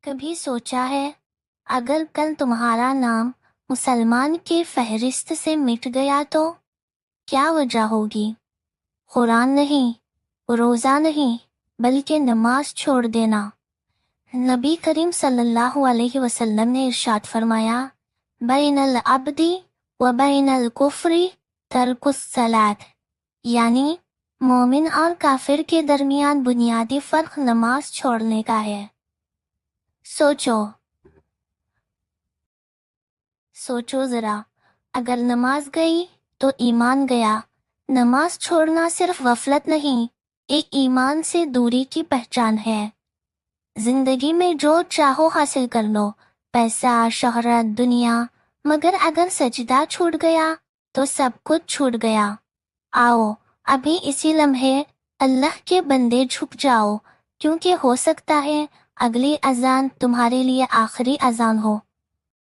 کبھی سوچا ہے اگر کل تمہارا نام مسلمان کی فہرست سے مٹ گیا تو کیا وجہ ہوگی؟ قرآن نہیں، روزہ نہیں، بلکہ نماز چھوڑ دینا۔ نبی کریم صلی اللہ علیہ وسلم نے ارشاد فرمایا، بین العبد و بین الکفر ترک الصلاۃ، یعنی مومن اور کافر کے درمیان بنیادی فرق نماز چھوڑنے کا ہے۔ سوچو ذرا، اگر نماز گئی تو ایمان گیا۔ نماز چھوڑنا صرف غفلت نہیں، ایک ایمان سے دوری کی پہچان ہے۔ زندگی میں جو چاہو حاصل کر لو، پیسہ، شہرت، دنیا، مگر اگر سجدہ چھوٹ گیا تو سب کچھ چھوٹ گیا۔ آؤ ابھی اسی لمحے اللہ کے بندے جھک جاؤ، کیونکہ ہو سکتا ہے اگلی اذان تمہارے لیے آخری اذان ہو۔